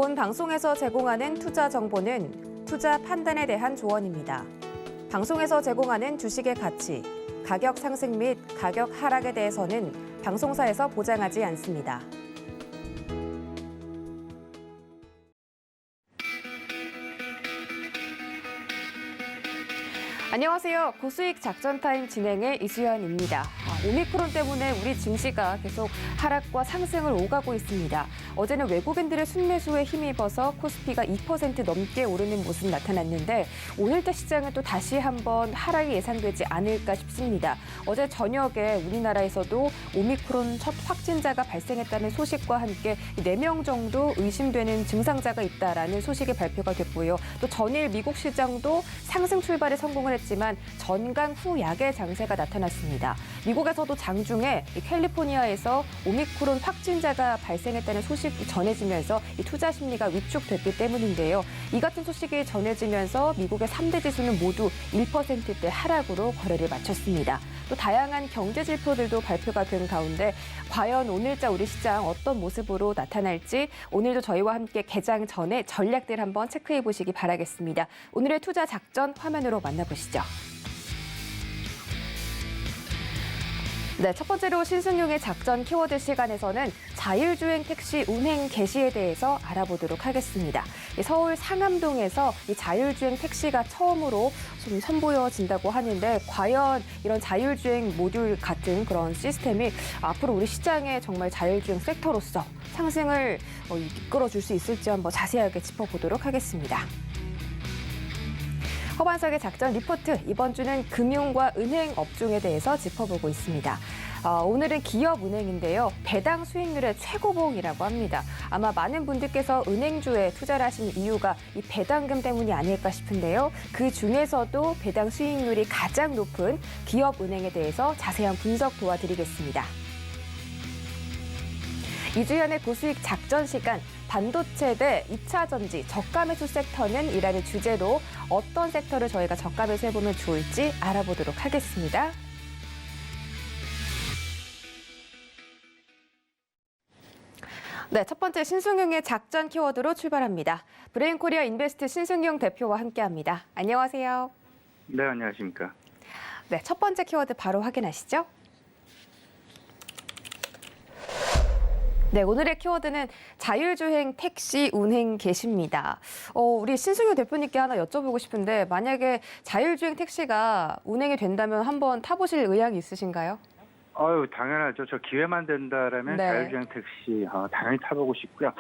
본 방송에서 제공하는 투자 정보는 투자 판단에 대한 조언입니다. 방송에서 제공하는 주식의 가치, 가격 상승 및 가격 하락에 대해서는 방송사에서 보장하지 않습니다. 안녕하세요. 고수익 작전타임 진행의 이수연입니다. 오미크론 때문에 우리 증시가 계속 하락과 상승을 오가고 있습니다. 어제는 외국인들의 순매수에 힘입어서 코스피가 2% 넘게 오르는 모습 나타났는데 오늘자 시장은 또 다시 한번 하락이 예상되지 않을까 싶습니다. 어제 저녁에 우리나라에서도 오미크론 첫 확진자가 발생했다는 소식과 함께 4명 정도 의심되는 증상자가 있다라는 소식이 발표가 됐고요. 또 전일 미국 시장도 상승 출발에 성공을 했지만 전강 후 약의 장세가 나타났습니다. 미국에서도 장중에 캘리포니아에서 오미크론 확진자가 발생했다는 소식이 전해지면서 투자 심리가 위축됐기 때문인데요. 이 같은 소식이 전해지면서 미국의 3대 지수는 모두 1%대 하락으로 거래를 마쳤습니다. 또 다양한 경제 지표들도 발표가 된 가운데 과연 오늘자 우리 시장 어떤 모습으로 나타날지 오늘도 저희와 함께 개장 전에 전략들 한번 체크해 보시기 바라겠습니다. 오늘의 투자 작전 화면으로 만나보시죠. 네, 첫 번째로 신승용의 작전 키워드 시간에서는 자율주행 택시 운행 개시에 대해서 알아보도록 하겠습니다. 서울 상암동에서 이 자율주행 택시가 처음으로 좀 선보여진다고 하는데 과연 이런 자율주행 모듈 같은 그런 시스템이 앞으로 우리 시장에 정말 자율주행 섹터로서 상승을 이끌어줄 수 있을지 한번 자세하게 짚어보도록 하겠습니다. 허반석의 작전 리포트, 이번 주는 금융과 은행 업종에 대해서 짚어보고 있습니다. 오늘은 기업은행인데요. 배당 수익률의 최고봉이라고 합니다. 아마 많은 분들께서 은행주에 투자를 하신 이유가 이 배당금 때문이 아닐까 싶은데요. 그 중에서도 배당 수익률이 가장 높은 기업은행에 대해서 자세한 분석 도와드리겠습니다. 이주연의 고수익 작전 시간, 반도체 대 2차 전지, 저가 매수 섹터는 이라는 주제로 어떤 섹터를 저희가 저가 매수해보면 좋을지 알아보도록 하겠습니다. 네, 첫 번째 신승용의 작전 키워드로 출발합니다. 브레인코리아 인베스트 신승용 대표와 함께합니다. 안녕하세요. 네, 안녕하십니까. 네, 첫 번째 키워드 바로 확인하시죠. 네, 오늘의 키워드는 자율주행 택시 운행 개시입니다. 우리 신승용 대표님께 하나 여쭤보고 싶은데 만약에 자율주행 택시가 운행이 된다면 한번 타보실 의향이 있으신가요? 당연하죠. 저 기회만 된다라면 네. 자율주행 택시 당연히 타보고 싶고요.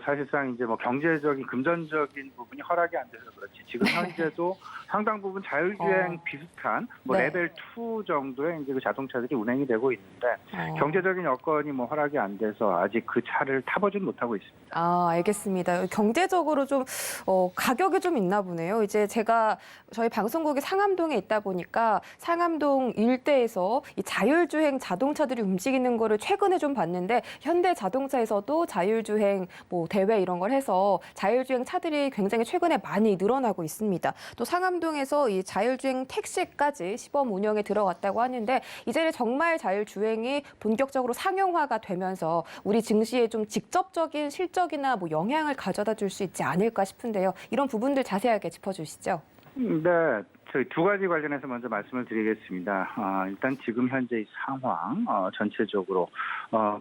사실상 이제 경제적인 금전적인 부분이 허락이 안 돼서 그렇지. 지금 현재도 상당 부분 자율주행 비슷한 네. 레벨 2 정도의 이제 그 자동차들이 운행이 되고 있는데 경제적인 여건이 허락이 안 돼서 아직 그 차를 타보진 못하고 있습니다. 알겠습니다. 경제적으로 좀 가격이 좀 있나 보네요. 이제 제가 저희 방송국이 상암동에 있다 보니까 상암동 일대에서 이 자율주행 자동차들이 움직이는 거를 최근에 좀 봤는데 현대자동차에서도 자율주행 대회 이런 걸 해서 자율주행 차들이 굉장히 최근에 많이 늘어나고 있습니다. 또 상암동에서 이 자율주행 택시까지 시범 운영에 들어갔다고 하는데 이제는 정말 자율주행이 본격적으로 상용화가 되면서 우리 증시에 좀 직접적인 실적이나 영향을 가져다 줄 수 있지 않을까 싶은데요. 이런 부분들 자세하게 짚어주시죠. 네, 저희 두 가지 관련해서 먼저 말씀을 드리겠습니다. 일단 지금 현재 이 상황 전체적으로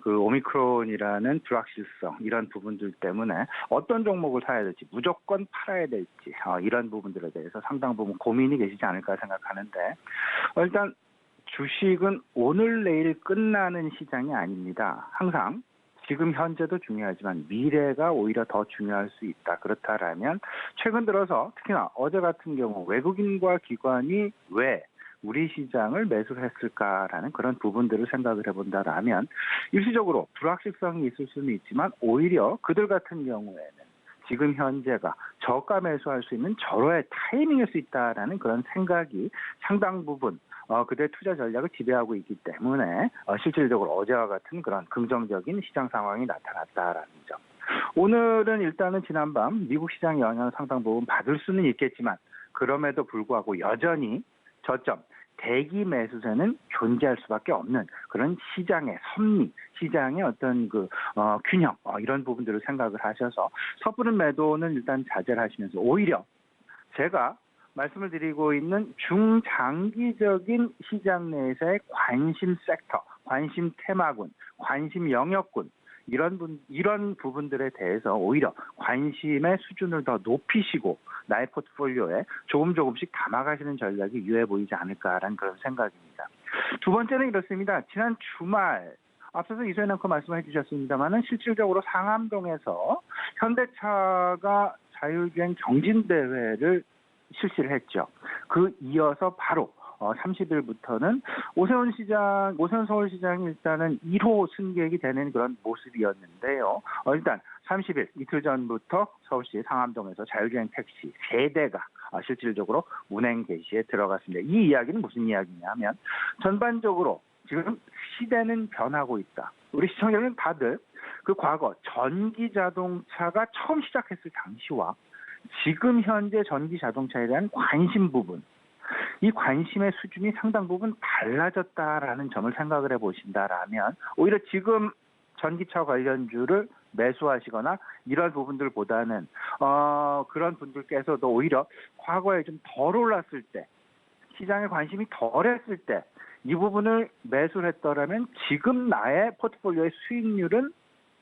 그 오미크론이라는 불확실성 이런 부분들 때문에 어떤 종목을 사야 될지 무조건 팔아야 될지 이런 부분들에 대해서 상당 부분 고민이 계시지 않을까 생각하는데 일단 주식은 오늘 내일 끝나는 시장이 아닙니다. 항상 지금 현재도 중요하지만 미래가 오히려 더 중요할 수 있다. 그렇다라면 최근 들어서 특히나 어제 같은 경우 외국인과 기관이 왜 우리 시장을 매수를 했을까라는 그런 부분들을 생각을 해본다라면 일시적으로 불확실성이 있을 수는 있지만 오히려 그들 같은 경우에는 지금 현재가 저가 매수할 수 있는 절호의 타이밍일 수 있다라는 그런 생각이 상당 부분 그들의 투자 전략을 지배하고 있기 때문에 실질적으로 어제와 같은 그런 긍정적인 시장 상황이 나타났다라는 점. 오늘은 일단은 지난밤 미국 시장 영향을 상당 부분 받을 수는 있겠지만 그럼에도 불구하고 여전히 저점 대기 매수세는 존재할 수밖에 없는 그런 시장의 섭리, 시장의 어떤 균형 이런 부분들을 생각을 하셔서 섣부른 매도는 일단 자제를 하시면서 오히려 제가 말씀을 드리고 있는 중장기적인 시장 내에서의 관심 섹터, 관심 테마군, 관심 영역군 이런 부분들에 대해서 오히려 관심의 수준을 더 높이시고 나의 포트폴리오에 조금씩 담아가시는 전략이 유효해 보이지 않을까라는 그런 생각입니다. 두 번째는 이렇습니다. 지난 주말 앞서서 이소연 앵커 말씀해 주셨습니다만은 실질적으로 상암동에서 현대차가 자율주행 경진대회를 실시를 했죠. 그 이어서 바로 30일부터는 오세훈 서울시장이 일단은 1호 승객이 되는 그런 모습이었는데요. 일단 30일 이틀 전부터 서울시 상암동에서 자율주행 택시 3대가 실질적으로 운행 개시에 들어갔습니다. 이 이야기는 무슨 이야기냐 하면 전반적으로 지금 시대는 변하고 있다. 우리 시청자들은 다들 그 과거 전기 자동차가 처음 시작했을 당시와 지금 현재 전기 자동차에 대한 관심 부분, 이 관심의 수준이 상당 부분 달라졌다라는 점을 생각을 해보신다라면 오히려 지금 전기차 관련주를 매수하시거나 이런 부분들보다는 그런 분들께서도 오히려 과거에 좀 덜 올랐을 때 시장에 관심이 덜했을 때 이 부분을 매수를 했더라면 지금 나의 포트폴리오의 수익률은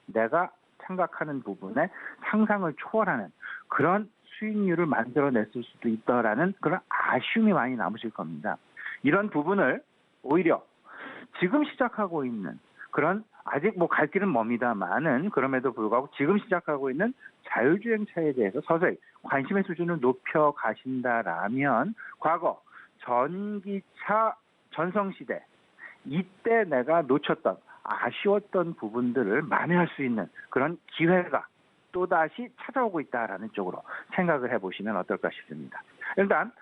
내가 생각하는 부분에 상상을 초월하는 그런 수익률을 만들어냈을 수도 있다라는 그런 아쉬움이 많이 남으실 겁니다. 이런 부분을 오히려 지금 시작하고 있는 그런 아직 갈 길은 멉니다만은 그럼에도 불구하고 지금 시작하고 있는 자율주행차에 대해서 서서히 관심의 수준을 높여 가신다라면 과거 전기차 전성시대 이때 내가 놓쳤던 아쉬웠던 부분들을 만회할 수 있는 그런 기회가 또다시 찾아오고 있다라는 쪽으로 생각을 해보시면 어떨까 싶습니다. 일단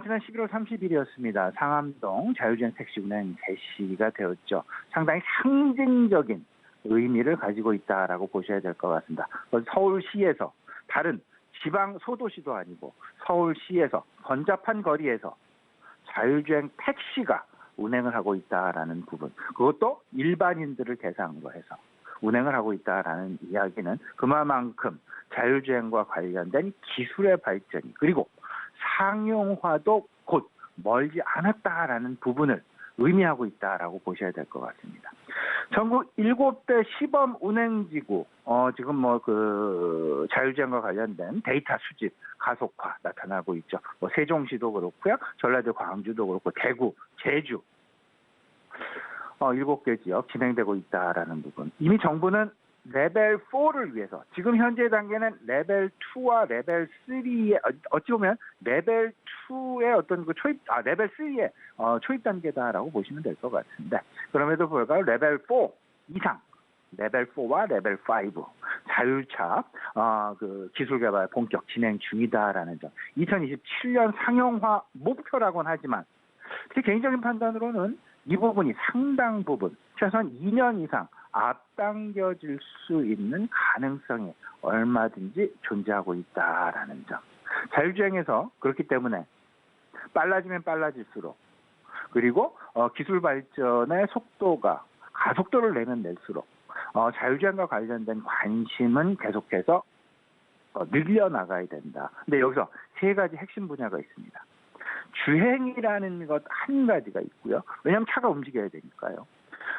지난 11월 30일이었습니다. 상암동 자율주행 택시 운행 개시가 되었죠. 상당히 상징적인 의미를 가지고 있다라고 보셔야 될 것 같습니다. 서울시에서 다른 지방 소도시도 아니고 서울시에서 번잡한 거리에서 자율주행 택시가 운행을 하고 있다라는 부분, 그것도 일반인들을 대상으로 해서 운행을 하고 있다라는 이야기는 그만큼 자율주행과 관련된 기술의 발전이 그리고 상용화도 곧 멀지 않았다라는 부분을 의미하고 있다라고 보셔야 될 것 같습니다. 전국 7대 시범 운행지구 지금 자율주행과 관련된 데이터 수집 가속화 나타나고 있죠. 세종시도 그렇고요, 전라도 광주도 그렇고 대구, 제주 7개 지역 진행되고 있다라는 부분. 이미 정부는 레벨 4를 위해서 지금 현재 단계는 레벨 2와 레벨 3의 어찌 보면 레벨 2의 어떤 레벨 3의 초입 단계다라고 보시면 될 것 같은데 그럼에도 불구하고 레벨 4 이상 레벨 4와 레벨 5 자율차 기술 개발 본격 진행 중이다라는 점. 2027년 상용화 목표라고는 하지만 제 개인적인 판단으로는 이 부분이 상당 부분 최소한 2년 이상 앞당겨질 수 있는 가능성이 얼마든지 존재하고 있다라는 점. 자율주행에서 그렇기 때문에 빨라지면 빨라질수록 그리고 기술 발전의 속도가 가속도를 내면 낼수록 자율주행과 관련된 관심은 계속해서 늘려나가야 된다. 근데 여기서 3가지 핵심 분야가 있습니다. 주행이라는 것 한 가지가 있고요. 왜냐하면 차가 움직여야 되니까요.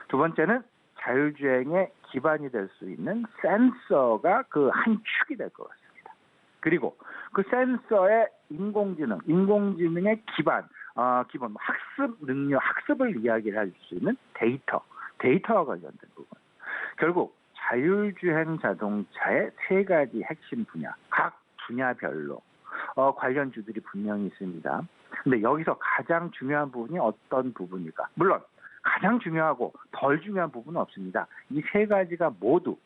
두 번째는 자율주행의 기반이 될 수 있는 센서가 그 한 축이 될 것 같습니다. 그리고 그 센서의 인공지능의 기본 학습 능력, 학습을 이야기를 할 수 있는 데이터와 관련된 부분. 결국 자율주행 자동차의 3가지 핵심 분야, 각 분야별로 관련주들이 분명히 있습니다. 근데 여기서 가장 중요한 부분이 어떤 부분일까? 물론 가장 중요하고 덜 중요한 부분은 없습니다. 이 3가지가 모두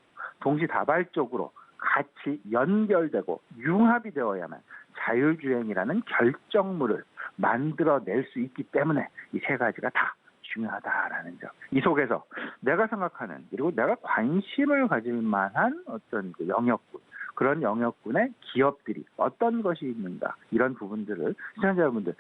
동시다발적으로 같이 연결되고 융합이 되어야만 자율주행이라는 결정물을 만들어낼 수 있기 때문에 이 3가지가 다 중요하다라는 점. 이 속에서 내가 생각하는 그리고 내가 관심을 가질 만한 어떤 영역군 그런 영역군의 기업들이 어떤 것이 있는가 이런 부분들을 시청자 여러분들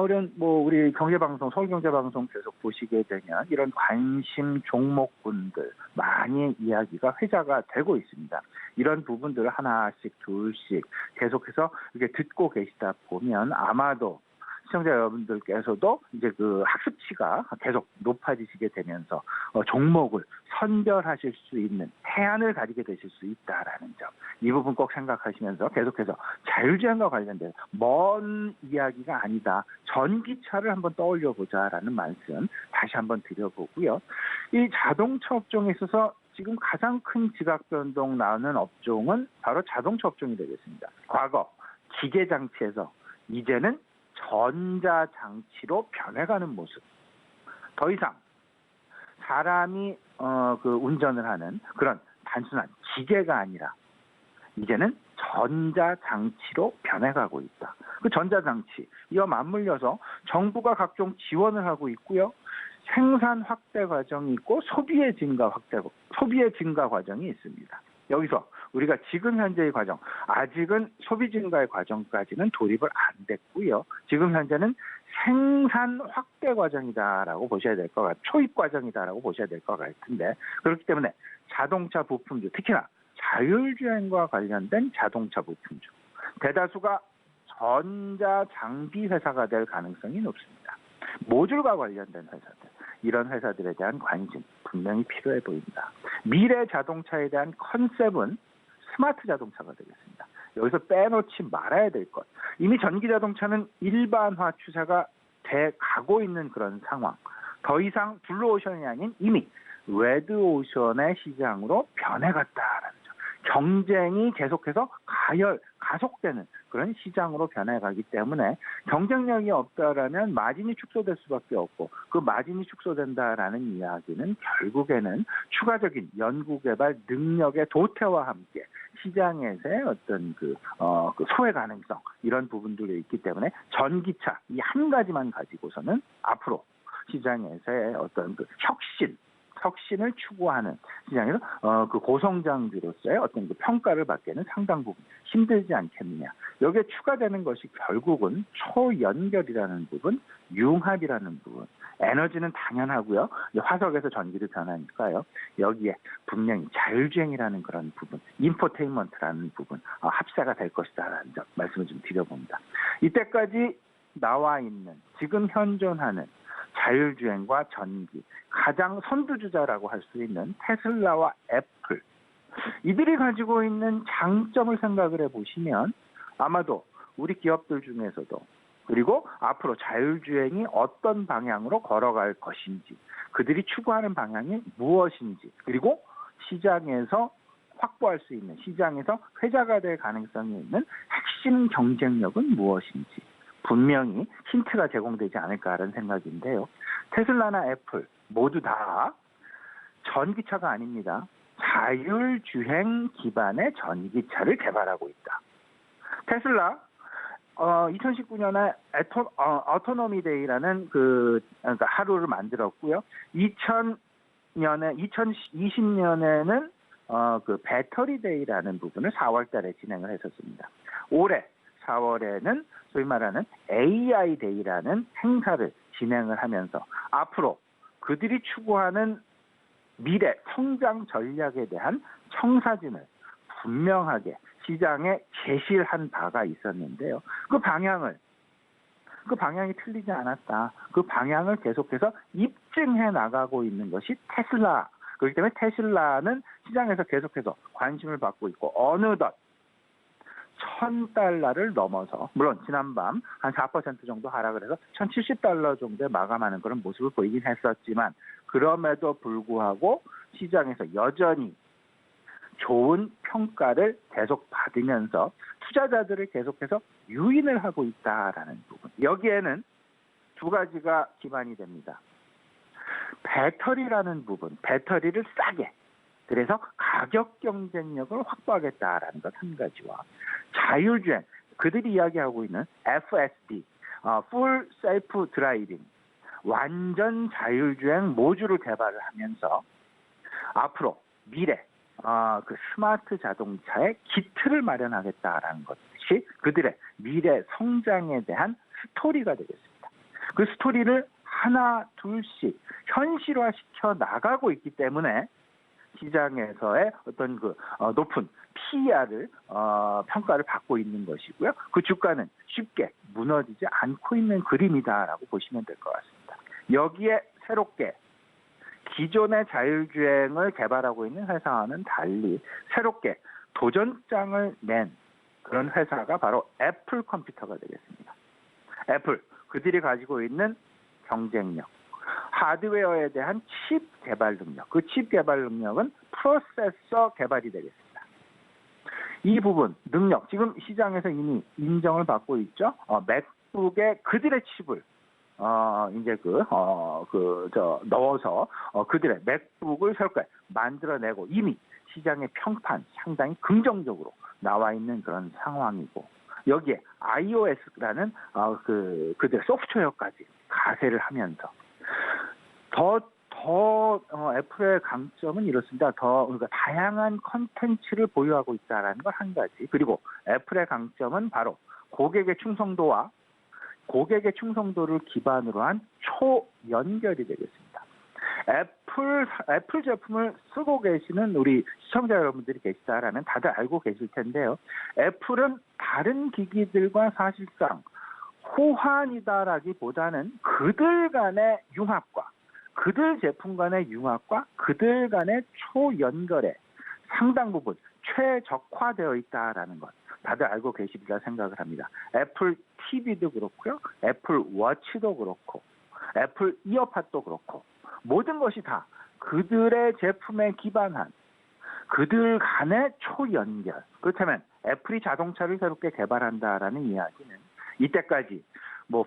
이런 우리 경제방송 서울경제방송 계속 보시게 되면 이런 관심 종목군들 많이 이야기가 회자가 되고 있습니다. 이런 부분들을 하나씩 둘씩 계속해서 이렇게 듣고 계시다 보면 아마도 시청자 여러분들께서도 이제 그 학습치가 계속 높아지시게 되면서 종목을 선별하실 수 있는 해안을 가지게 되실 수 있다라는 점, 이 부분 꼭 생각하시면서 계속해서 자율주행과 관련된 먼 이야기가 아니다. 전기차를 한번 떠올려 보자라는 말씀 다시 한번 드려보고요. 이 자동차 업종에 있어서 지금 가장 큰 지각 변동 나는 업종은 바로 자동차 업종이 되겠습니다. 과거 기계장치에서 이제는 전자장치로 변해가는 모습. 더 이상 사람이 운전을 하는 그런 단순한 기계가 아니라 이제는 전자장치로 변해가고 있다. 그 전자장치 이와 맞물려서 정부가 각종 지원을 하고 있고요. 생산 확대 과정이 있고 소비의 증가 과정이 있습니다. 여기서 우리가 지금 현재의 과정, 아직은 소비 증가의 과정까지는 돌입을 안 됐고요. 지금 현재는 생산 확대 과정이다라고 보셔야 될 것 같아요. 초입 과정이다라고 보셔야 될 것 같은데, 그렇기 때문에 자동차 부품주, 특히나 자율주행과 관련된 자동차 부품주, 대다수가 전자장비 회사가 될 가능성이 높습니다. 모듈과 관련된 회사들, 이런 회사들에 대한 관심 분명히 필요해 보입니다. 미래 자동차에 대한 컨셉은 스마트 자동차가 되겠습니다. 여기서 빼놓지 말아야 될 것. 이미 전기 자동차는 일반화 추세가 돼 가고 있는 그런 상황. 더 이상 블루오션이 아닌 이미 레드오션의 시장으로 변해갔다라는 점. 경쟁이 계속해서 가속되는 그런 시장으로 변해가기 때문에 경쟁력이 없다라면 마진이 축소될 수밖에 없고, 그 마진이 축소된다라는 이야기는 결국에는 추가적인 연구개발 능력의 도태와 함께 시장에서의 어떤 그 소외 가능성, 이런 부분들이 있기 때문에 전기차 이 한 가지만 가지고서는 앞으로 시장에서의 어떤 그 혁신을 추구하는 시장에서 그 고성장주로서의 어떤 그 평가를 받기에는 상당 부분 힘들지 않겠느냐. 여기에 추가되는 것이 결국은 초연결이라는 부분, 융합이라는 부분. 에너지는 당연하고요. 화석에서 전기를 변하니까요. 여기에 분명히 자율주행이라는 그런 부분, 인포테인먼트라는 부분 합세가 될 것이다라는 점 말씀을 좀 드려봅니다. 이때까지 나와 있는 지금 현존하는 자율주행과 전기 가장 선두주자라고 할 수 있는 테슬라와 애플, 이들이 가지고 있는 장점을 생각을 해보시면 아마도 우리 기업들 중에서도, 그리고 앞으로 자율주행이 어떤 방향으로 걸어갈 것인지, 그들이 추구하는 방향이 무엇인지, 그리고 시장에서 확보할 수 있는, 시장에서 회자가 될 가능성이 있는 핵심 경쟁력은 무엇인지 분명히 힌트가 제공되지 않을까라는 생각인데요. 테슬라나 애플 모두 다 전기차가 아닙니다. 자율주행 기반의 전기차를 개발하고 있다. 테슬라 2019년에 어토노미 데이라는 그러니까 하루를 만들었고요. 2020년에는 그 배터리 데이라는 부분을 4월달에 진행을 했었습니다. 올해 4월에는 소위 말하는 AI 데이라는 행사를 진행을 하면서 앞으로 그들이 추구하는 미래 성장 전략에 대한 청사진을 분명하게 시장에 제시한 바가 있었는데요. 그 방향이 틀리지 않았다. 그 방향을 계속해서 입증해 나가고 있는 것이 테슬라. 그렇기 때문에 테슬라는 시장에서 계속해서 관심을 받고 있고, 어느덧 $1,000를 넘어서, 물론 지난밤 한 4% 정도 하락을 해서 $1,070 정도에 마감하는 그런 모습을 보이긴 했었지만, 그럼에도 불구하고 시장에서 여전히 좋은 평가를 계속 받으면서 투자자들을 계속해서 유인을 하고 있다라는 부분. 여기에는 두 가지가 기반이 됩니다. 배터리라는 부분, 배터리를 싸게, 그래서 가격 경쟁력을 확보하겠다라는 것 한 가지와, 자율주행, 그들이 이야기하고 있는 FSD, Full Self Driving, 완전 자율주행 모듈을 개발을 하면서 앞으로 미래 그 스마트 자동차의 기틀을 마련하겠다라는 것이 그들의 미래 성장에 대한 스토리가 되겠습니다. 그 스토리를 하나 둘씩 현실화시켜 나가고 있기 때문에 시장에서의 어떤 높은 PER을 평가를 받고 있는 것이고요. 그 주가는 쉽게 무너지지 않고 있는 그림이다라고 보시면 될 것 같습니다. 여기에 새롭게 기존의 자율주행을 개발하고 있는 회사와는 달리 새롭게 도전장을 낸 그런 회사가 바로 애플 컴퓨터가 되겠습니다. 애플, 그들이 가지고 있는 경쟁력, 하드웨어에 대한 칩 개발 능력, 그 칩 개발 능력은 프로세서 개발이 되겠습니다. 이 부분, 능력, 지금 시장에서 이미 인정을 받고 있죠. 맥북에 그들의 칩을 넣어서 그들의 맥북을 새롭게 만들어내고 이미 시장의 평판 상당히 긍정적으로 나와 있는 그런 상황이고, 여기에 iOS라는 그들의 소프트웨어까지 가세를 하면서 애플의 강점은 이렇습니다. 그러니까 다양한 컨텐츠를 보유하고 있다는 걸 한 가지. 그리고 애플의 강점은 바로 고객의 충성도를 기반으로 한 초연결이 되겠습니다. 애플 제품을 쓰고 계시는 우리 시청자 여러분들이 계시다라면 다들 알고 계실 텐데요. 애플은 다른 기기들과 사실상 호환이다라기보다는 그들 간의 융합과 그들 제품 간의 융합과 그들 간의 초연결에 상당 부분 최적화되어 있다라는 것 다들 알고 계시리라 생각을 합니다. 애플 TV도 그렇고요. 애플 워치도 그렇고 애플 이어팟도 그렇고 모든 것이 다 그들의 제품에 기반한 그들 간의 초연결. 그렇다면 애플이 자동차를 새롭게 개발한다라는 이야기는 이때까지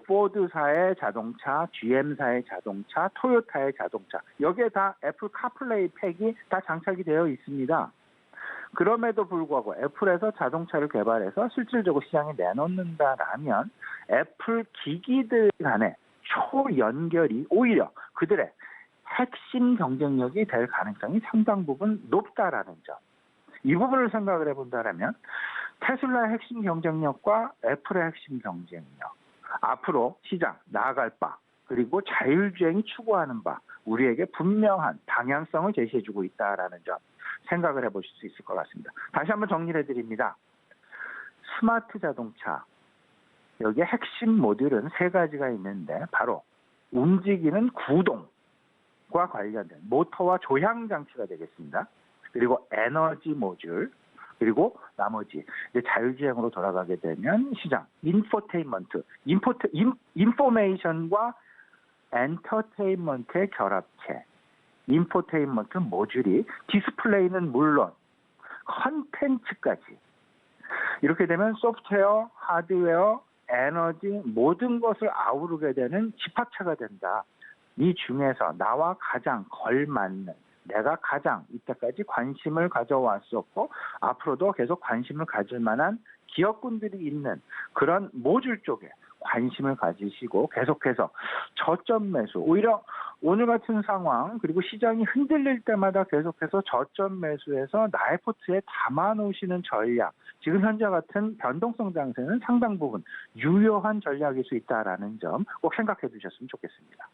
포드사의 자동차, GM사의 자동차, 토요타의 자동차 여기에 다 애플 카플레이 팩이 다 장착이 되어 있습니다. 그럼에도 불구하고 애플에서 자동차를 개발해서 실질적으로 시장에 내놓는다라면 애플 기기들 간의 초연결이 오히려 그들의 핵심 경쟁력이 될 가능성이 상당 부분 높다라는 점. 이 부분을 생각을 해본다면 테슬라의 핵심 경쟁력과 애플의 핵심 경쟁력, 앞으로 시장 나아갈 바, 그리고 자율주행이 추구하는 바, 우리에게 분명한 방향성을 제시해주고 있다라는 점 생각을 해보실 수 있을 것 같습니다. 다시 한번 정리를 해드립니다. 스마트 자동차, 여기에 핵심 모듈은 세 가지가 있는데 바로 움직이는 구동과 관련된 모터와 조향 장치가 되겠습니다. 그리고 에너지 모듈, 그리고 나머지 이제 자율주행으로 돌아가게 되면 시장, 인포테인먼트, 인포메이션과 엔터테인먼트의 결합체, 인포테인먼트 모듈이 디스플레이는 물론 컨텐츠까지 이렇게 되면 소프트웨어, 하드웨어, 에너지 모든 것을 아우르게 되는 집합체가 된다. 이 중에서 나와 가장 걸맞는 내가 가장 이때까지 관심을 가져왔었고 앞으로도 계속 관심을 가질 만한 기업군들이 있는 그런 모듈 쪽에 관심을 가지시고 계속해서 저점 매수, 오히려 오늘 같은 상황 그리고 시장이 흔들릴 때마다 계속해서 저점 매수해서 나의 포트에 담아놓으시는 전략, 지금 현재 같은 변동성 장세는 상당 부분 유효한 전략일 수 있다라는 점 꼭 생각해 두셨으면 좋겠습니다.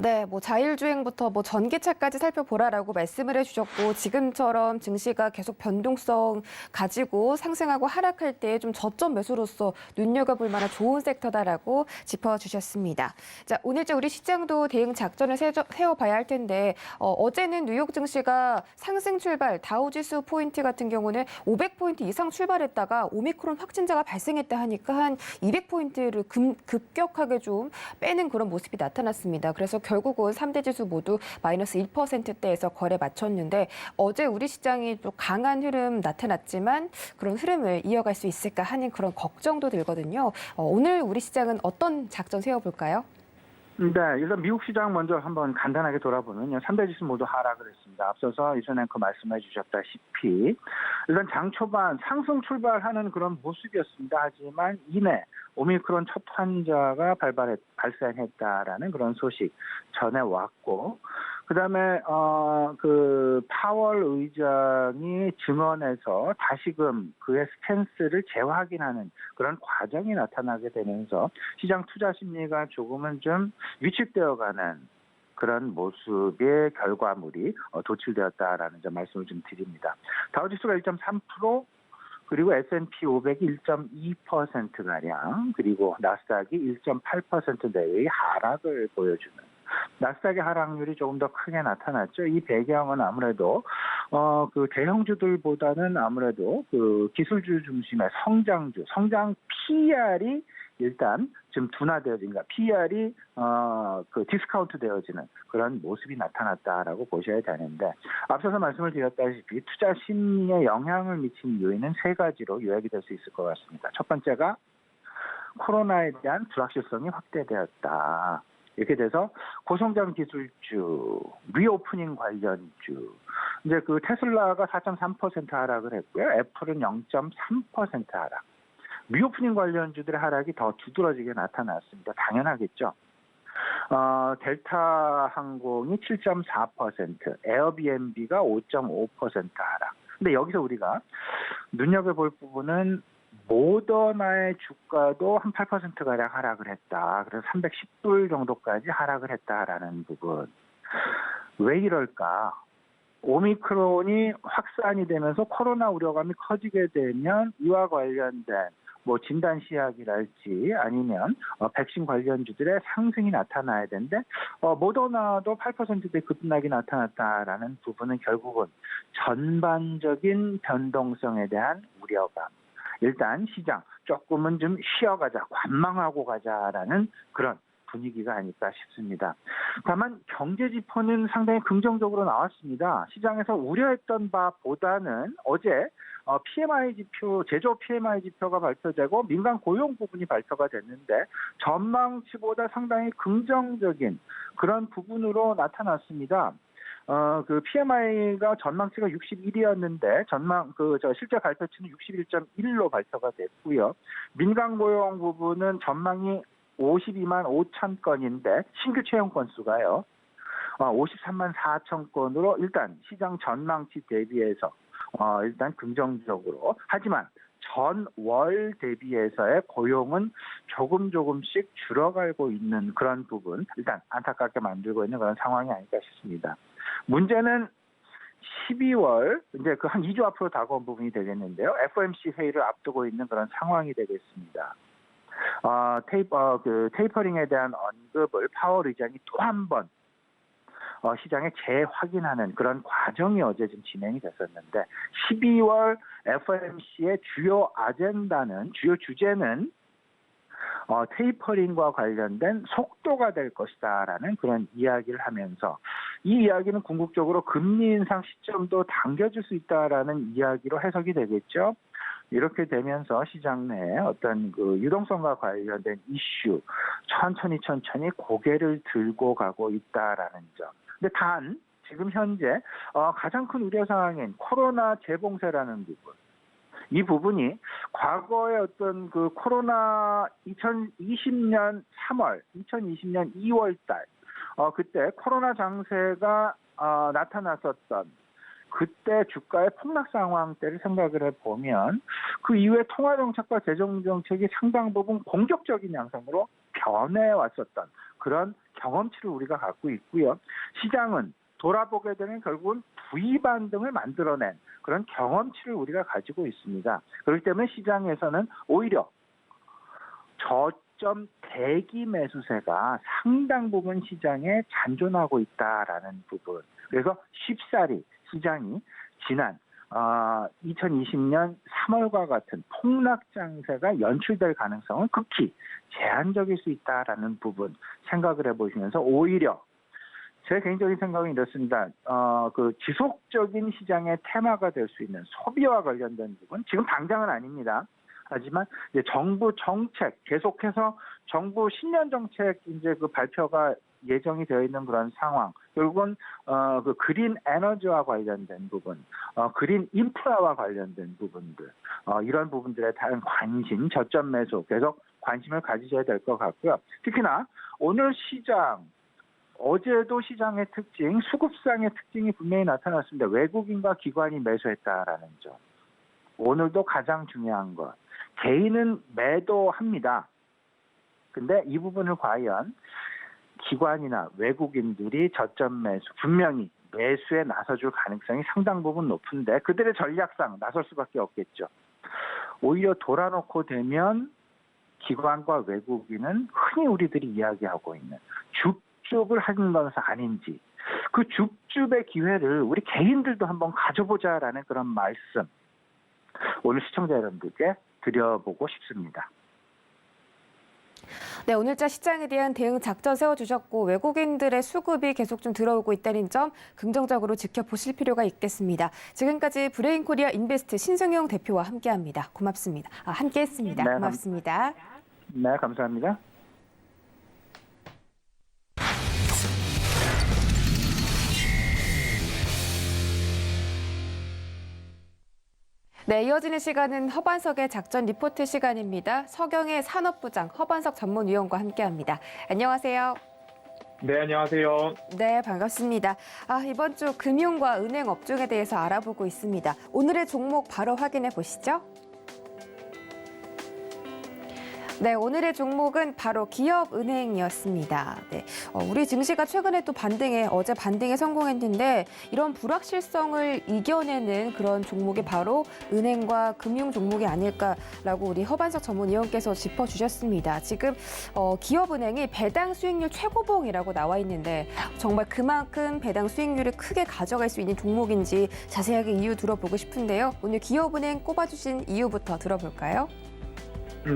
네, 자율주행부터 전기차까지 살펴보라라고 말씀을 해주셨고 지금처럼 증시가 계속 변동성 가지고 상승하고 하락할 때 좀 저점 매수로서 눈여겨볼 만한 좋은 섹터다라고 짚어주셨습니다. 자, 오늘자 우리 시장도 대응 작전을 세워봐야 할 텐데 어제는 뉴욕 증시가 상승 출발, 다우지수 포인트 같은 경우는 500포인트 이상 출발했다가 오미크론 확진자가 발생했다 하니까 한 200포인트를 급격하게 좀 빼는 그런 모습이 나타났습니다. 그래서 결국은 3대 지수 모두 마이너스 1%대에서 거래 마쳤는데 어제 우리 시장이 좀 강한 흐름 나타났지만 그런 흐름을 이어갈 수 있을까 하는 그런 걱정도 들거든요. 오늘 우리 시장은 어떤 작전 세워볼까요? 네, 일단 미국 시장 먼저 한번 간단하게 돌아보면요. 3대 지수 모두 하락을 했습니다. 앞서서 이선 앵커 말씀해 주셨다시피 일단 장 초반 상승 출발하는 그런 모습이었습니다. 하지만 이내 오미크론 첫 환자가 발생했다라는 그런 소식 전해왔고 그다음에 그 파월 의장이 증언에서 다시금 그의 스탠스를 재확인하는 그런 과정이 나타나게 되면서 시장 투자 심리가 조금은 좀 위축되어가는 그런 모습의 결과물이 도출되었다라는 점 말씀을 좀 드립니다. 다우지수가 1.3%, 그리고 S&P 500이 1.2%가량, 그리고 나스닥이 1.8% 내외의 하락을 보여주는, 나스닥의 하락률이 조금 더 크게 나타났죠. 이 배경은 아무래도 그 대형주들보다는 아무래도 그 기술주 중심의 성장주, 성장 PER이 일단 좀 둔화되어진, 그러니까 PER이 그 디스카운트 되어지는 그런 모습이 나타났다라고 보셔야 되는데, 앞서서 말씀을 드렸다시피 투자 심리에 영향을 미친 요인은 세 가지로 요약이 될 수 있을 것 같습니다. 첫 번째가 코로나에 대한 불확실성이 확대되었다. 이렇게 돼서 고성장 기술주, 리오프닝 관련주, 이제 그 테슬라가 4.3% 하락을 했고요. 애플은 0.3% 하락. 리오프닝 관련주들의 하락이 더 두드러지게 나타났습니다. 당연하겠죠. 델타 항공이 7.4%, 에어비앤비가 5.5% 하락. 근데 여기서 우리가 눈여겨볼 부분은 모더나의 주가도 한 8%가량 하락을 했다. 그래서 310불 정도까지 하락을 했다라는 부분. 왜 이럴까? 오미크론이 확산이 되면서 코로나 우려감이 커지게 되면 이와 관련된 뭐 진단 시약이랄지 아니면 백신 관련주들의 상승이 나타나야 되는데 모더나도 8%대 급락이 나타났다라는 부분은 결국은 전반적인 변동성에 대한 우려감. 일단 시장 조금은 좀 쉬어가자, 관망하고 가자라는 그런 분위기가 아닐까 싶습니다. 다만 경제 지표는 상당히 긍정적으로 나왔습니다. 시장에서 우려했던 바보다는 어제 PMI 지표, 제조업 PMI 지표가 발표되고 민간 고용 부분이 발표가 됐는데 전망치보다 상당히 긍정적인 그런 부분으로 나타났습니다. 그 PMI가 전망치가 61이었는데 실제 발표치는 61.1로 발표가 됐고요. 민간 고용 부분은 전망이 52만 5천 건인데 신규 채용 건수가요. 53만 4천 건으로 일단 시장 전망치 대비해서 일단 긍정적으로, 하지만 전월 대비해서의 고용은 조금씩 줄어가고 있는 그런 부분, 일단 안타깝게 만들고 있는 그런 상황이 아닐까 싶습니다. 문제는 12월, 이제 그 한 2주 앞으로 다가온 부분이 되겠는데요. FOMC 회의를 앞두고 있는 그런 상황이 되겠습니다. 테이퍼링에 대한 언급을 파월 의장이 또 한 번 시장에 재확인하는 그런 과정이 어제 좀 진행이 됐었는데, 12월 FOMC의 주요 주제는 테이퍼링과 관련된 속도가 될 것이다라는 그런 이야기를 하면서, 이 이야기는 궁극적으로 금리 인상 시점도 당겨줄 수 있다라는 이야기로 해석이 되겠죠. 이렇게 되면서 시장 내에 어떤 그 유동성과 관련된 이슈 천천히 고개를 들고 가고 있다라는 점. 근데 단 지금 현재 가장 큰 우려 사항인 코로나 재봉쇄라는 부분. 이 부분이 과거의 어떤 그 코로나 2020년 3월, 2020년 2월 달, 그때 코로나 장세가 나타났었던 그때 주가의 폭락 상황 때를 생각을 해보면 그 이후에 통화정책과 재정정책이 상당 부분 공격적인 양상으로 변해왔었던 그런 경험치를 우리가 갖고 있고요. 시장은 돌아보게 되면 결국은 V 반등을 만들어낸 그런 경험치를 우리가 가지고 있습니다. 그렇기 때문에 시장에서는 오히려 저점 대기 매수세가 상당 부분 시장에 잔존하고 있다라는 부분. 그래서 쉽사리 시장이 지난 2020년 3월과 같은 폭락 장세가 연출될 가능성은 극히 제한적일 수 있다라는 부분 생각을 해보시면서, 오히려 제 개인적인 생각은 이렇습니다. 그 지속적인 시장의 테마가 될 수 있는 소비와 관련된 부분, 지금 당장은 아닙니다. 하지만 이제 정부 정책, 계속해서 정부 신년 정책 이제 그 발표가 예정이 되어 있는 그런 상황, 결국은 그 그린 에너지와 관련된 부분, 그린 인프라와 관련된 부분들, 이런 부분들에 대한 관심, 저점 매수 계속 관심을 가지셔야 될 것 같고요. 특히나 오늘 시장 어제도 시장의 특징, 수급상의 특징이 분명히 나타났습니다. 외국인과 기관이 매수했다라는 점. 오늘도 가장 중요한 것. 개인은 매도합니다. 근데 이 부분을 과연 기관이나 외국인들이 저점 매수, 분명히 매수에 나서줄 가능성이 상당 부분 높은데 그들의 전략상 나설 수밖에 없겠죠. 오히려 돌아놓고 되면 기관과 외국인은 흔히 우리들이 이야기하고 있는 줍줍을 하는 것은 아닌지 그 줍줍의 기회를 우리 개인들도 한번 가져보자라는 그런 말씀 오늘 시청자 여러분들께 드려보고 싶습니다. 네, 오늘자 시장에 대한 대응 작전 세워주셨고 외국인들의 수급이 계속 좀 들어오고 있다는 점 긍정적으로 지켜보실 필요가 있겠습니다. 지금까지 브레인코리아 인베스트 신승용 대표와 함께합니다. 고맙습니다. 함께했습니다. 네, 고맙습니다. 네, 감사합니다. 네, 이어지는 시간은 허반석의 작전 리포트 시간입니다. 서경의 산업부장 허반석 전문위원과 함께합니다. 안녕하세요. 네, 안녕하세요. 네, 반갑습니다. 이번 주 금융과 은행 업종에 대해서 알아보고 있습니다. 오늘의 종목 바로 확인해 보시죠. 네, 오늘의 종목은 바로 기업은행이었습니다. 네, 우리 증시가 최근에 또 어제 반등에 성공했는데 이런 불확실성을 이겨내는 그런 종목이 바로 은행과 금융 종목이 아닐까라고 우리 허반석 전문위원께서 짚어주셨습니다. 지금 기업은행이 배당 수익률 최고봉이라고 나와 있는데 정말 그만큼 배당 수익률을 크게 가져갈 수 있는 종목인지 자세하게 이유 들어보고 싶은데요. 오늘 기업은행 꼽아주신 이유부터 들어볼까요?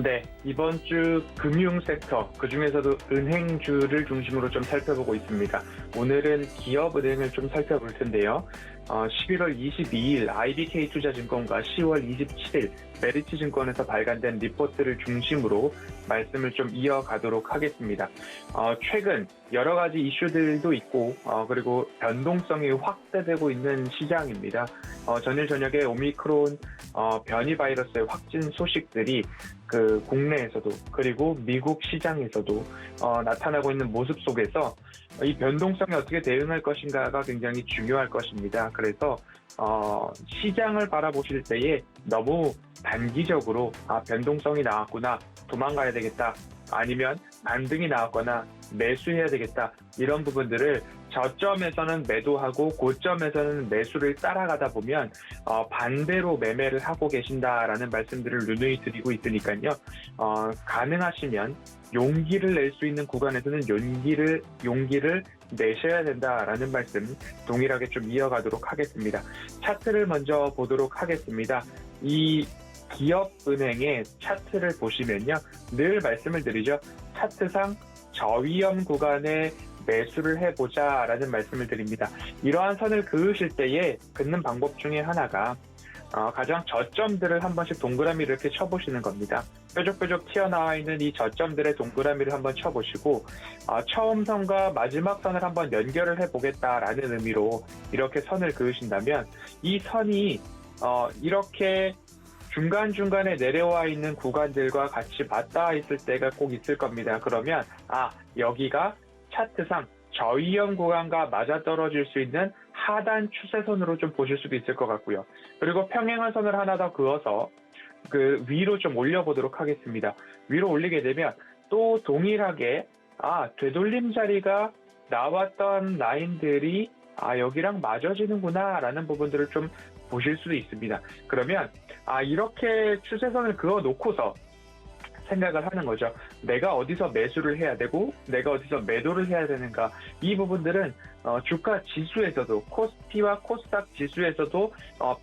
네, 이번 주 금융 섹터, 그중에서도 은행주를 중심으로 좀 살펴보고 있습니다. 오늘은 기업은행을 좀 살펴볼 텐데요. 11월 22일 IBK투자증권과 10월 27일 메리츠증권에서 발간된 리포트를 중심으로 말씀을 좀 이어가도록 하겠습니다. 최근 여러 가지 이슈들도 있고 그리고 변동성이 확대되고 있는 시장입니다. 전일 저녁에 오미크론 변이 바이러스의 확진 소식들이 그 국내에서도 그리고 미국 시장에서도 나타나고 있는 모습 속에서 이 변동성에 어떻게 대응할 것인가가 굉장히 중요할 것입니다. 그래서 시장을 바라보실 때에 너무 단기적으로 변동성이 나왔구나, 도망가야 되겠다, 아니면 반등이 나왔거나 매수해야 되겠다, 이런 부분들을 저점에서는 매도하고 고점에서는 매수를 따라가다 보면 반대로 매매를 하고 계신다라는 말씀들을 누누이 드리고 있으니까요. 가능하시면 용기를 낼 수 있는 구간에서는 용기를 내셔야 된다라는 말씀 동일하게 좀 이어가도록 하겠습니다. 차트를 먼저 보도록 하겠습니다. 이 기업은행의 차트를 보시면요. 늘 말씀을 드리죠. 차트상 저위험 구간에 매수를 해보자라는 말씀을 드립니다. 이러한 선을 그으실 때에 긋는 방법 중에 하나가 가장 저점들을 한 번씩 동그라미를 이렇게 쳐보시는 겁니다. 뾰족뾰족 튀어나와 있는 이 저점들의 동그라미를 한번 쳐보시고 처음 선과 마지막 선을 한번 연결을 해보겠다라는 의미로 이렇게 선을 그으신다면 이 선이 이렇게 중간중간에 내려와 있는 구간들과 같이 맞닿아 있을 때가 꼭 있을 겁니다. 그러면 여기가 차트상 저위험 구간과 맞아떨어질 수 있는 하단 추세선으로 좀 보실 수도 있을 것 같고요. 그리고 평행한 선을 하나 더 그어서 그 위로 좀 올려보도록 하겠습니다. 위로 올리게 되면 또 동일하게 되돌림 자리가 나왔던 라인들이 여기랑 맞아지는구나 라는 부분들을 좀 보실 수도 있습니다. 그러면 이렇게 추세선을 그어 놓고서 생각을 하는 거죠. 내가 어디서 매수를 해야 되고 내가 어디서 매도를 해야 되는가, 이 부분들은 주가 지수에서도 코스피와 코스닥 지수에서도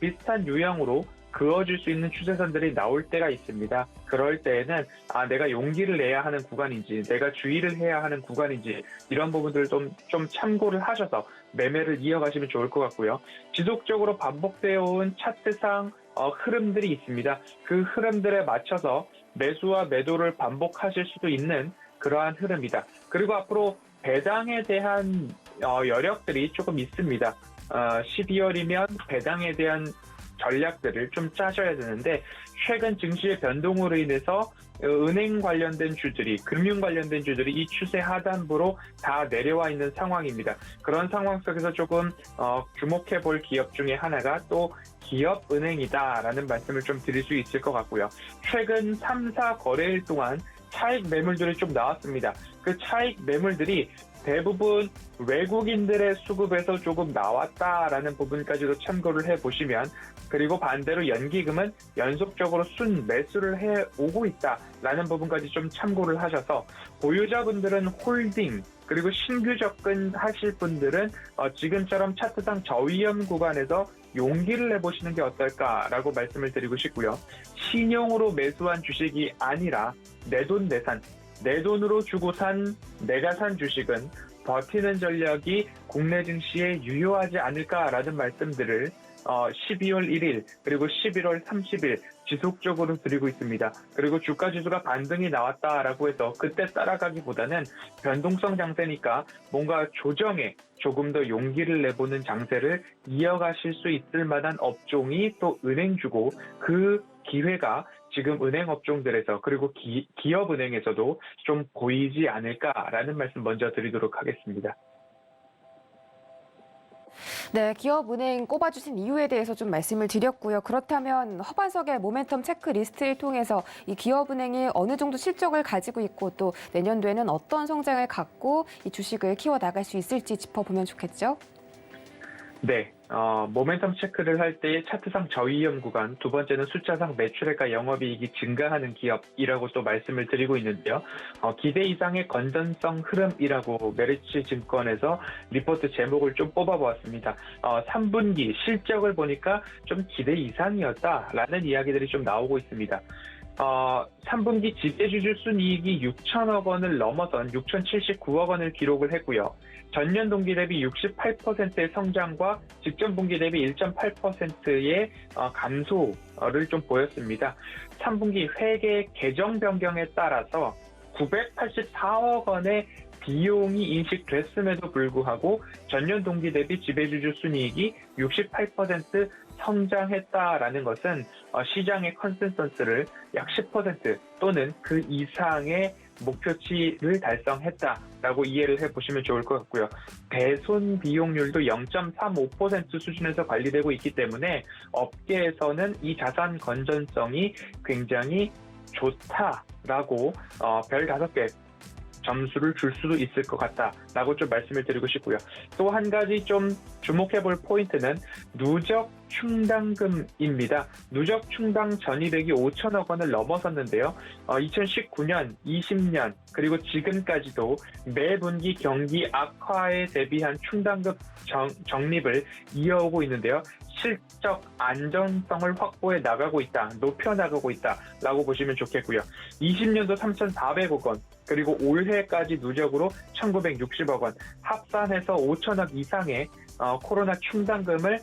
비슷한 유형으로 그어줄 수 있는 추세선들이 나올 때가 있습니다. 그럴 때에는 내가 용기를 내야 하는 구간인지 내가 주의를 해야 하는 구간인지 이런 부분들을 좀 참고를 하셔서 매매를 이어가시면 좋을 것 같고요. 지속적으로 반복되어 온 차트상 흐름들이 있습니다. 그 흐름들에 맞춰서 매수와 매도를 반복하실 수도 있는 그러한 흐름이다. 그리고 앞으로 배당에 대한 여력들이 조금 있습니다. 12월이면 배당에 대한 전략들을 좀 짜셔야 되는데 최근 증시의 변동으로 인해서 은행 관련된 주들이, 금융 관련된 주들이 이 추세 하단부로 다 내려와 있는 상황입니다. 그런 상황 속에서 조금 주목해 볼 기업 중에 하나가 또 기업은행이다라는 말씀을 좀 드릴 수 있을 것 같고요. 최근 3, 4 거래일 동안 차익 매물들이 좀 나왔습니다. 그 차익 매물들이 대부분 외국인들의 수급에서 조금 나왔다라는 부분까지도 참고를 해보시면, 그리고 반대로 연기금은 연속적으로 순 매수를 해오고 있다라는 부분까지 좀 참고를 하셔서 보유자분들은 홀딩, 그리고 신규 접근하실 분들은 지금처럼 차트상 저위험 구간에서 용기를 내보시는 게 어떨까라고 말씀을 드리고 싶고요. 신용으로 매수한 주식이 아니라 내돈 내산, 내 돈으로 주고 산, 내가 산 주식은 버티는 전략이 국내 증시에 유효하지 않을까라는 말씀들을 12월 1일 그리고 11월 30일 지속적으로 드리고 있습니다. 그리고 주가 지수가 반등이 나왔다라고 해서 그때 따라가기보다는 변동성 장세니까 뭔가 조정에 조금 더 용기를 내보는 장세를 이어가실 수 있을 만한 업종이 또 은행주고, 그 기회가 지금 은행 업종들에서 그리고 기업은행에서도 좀 보이지 않을까라는 말씀 먼저 드리도록 하겠습니다. 네, 기업은행 꼽아주신 이유에 대해서 좀 말씀을 드렸고요. 그렇다면 허반석의 모멘텀 체크리스트를 통해서 이 기업은행이 어느 정도 실적을 가지고 있고 또 내년도에는 어떤 성장을 갖고 이 주식을 키워나갈 수 있을지 짚어보면 좋겠죠? 네, 모멘텀 체크를 할 때 차트상 저위험 구간, 두 번째는 숫자상 매출액과 영업이익이 증가하는 기업이라고 또 말씀을 드리고 있는데요. 기대 이상의 건전성 흐름이라고 메리츠 증권에서 리포트 제목을 좀 뽑아보았습니다. 3분기 실적을 보니까 좀 기대 이상이었다라는 이야기들이 좀 나오고 있습니다. 3분기 지배주주 순이익이 6천억 원을 넘어선 6,079억 원을 기록을 했고요. 전년 동기 대비 68%의 성장과 직전 분기 대비 1.8%의 감소를 좀 보였습니다. 3분기 회계 개정 변경에 따라서 984억 원의 비용이 인식됐음에도 불구하고 전년 동기 대비 지배주주 순이익이 68% 성장했다라는 것은 시장의 컨센서스를 약 10% 또는 그 이상의 목표치를 달성했다라고 이해를 해보시면 좋을 것 같고요. 배손 비용률도 0.35% 수준에서 관리되고 있기 때문에 업계에서는 이 자산 건전성이 굉장히 좋다라고 별 5개 점수를 줄 수도 있을 것 같다라고 좀 말씀을 드리고 싶고요. 또 한 가지 좀 주목해 볼 포인트는 누적 충당금입니다. 누적 충당 전입액이 5천억 원을 넘어섰는데요. 2019년, 20년 그리고 지금까지도 매 분기 경기 악화에 대비한 충당금 적립을 이어오고 있는데요. 실적 안정성을 확보해 나가고 있다, 높여 나가고 있다라고 보시면 좋겠고요. 20년도 3,400억 원, 그리고 올해까지 누적으로 1,960억 원, 합산해서 5천억 이상의 코로나 충당금을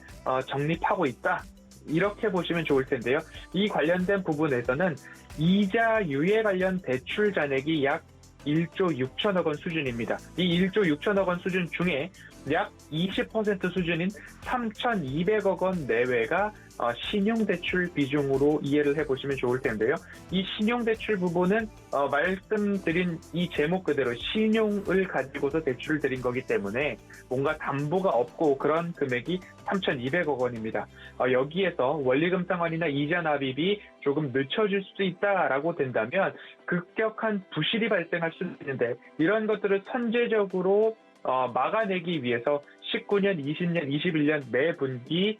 적립하고 있다. 이렇게 보시면 좋을 텐데요. 이 관련된 부분에서는 이자 유예 관련 대출 잔액이 약 1조 6천억 원 수준입니다. 이 1조 6천억 원 수준 중에 약 20% 수준인 3,200억 원 내외가 신용대출 비중으로 이해를 해보시면 좋을 텐데요. 이 신용대출 부분은 말씀드린 이 제목 그대로 신용을 가지고서 대출을 드린 거기 때문에 뭔가 담보가 없고 그런 금액이 3,200억 원입니다. 여기에서 원리금 상환이나 이자 납입이 조금 늦춰질 수도 있다라고 된다면 급격한 부실이 발생할 수 있는데, 이런 것들을 선제적으로 막아내기 위해서 19년, 20년, 21년 매 분기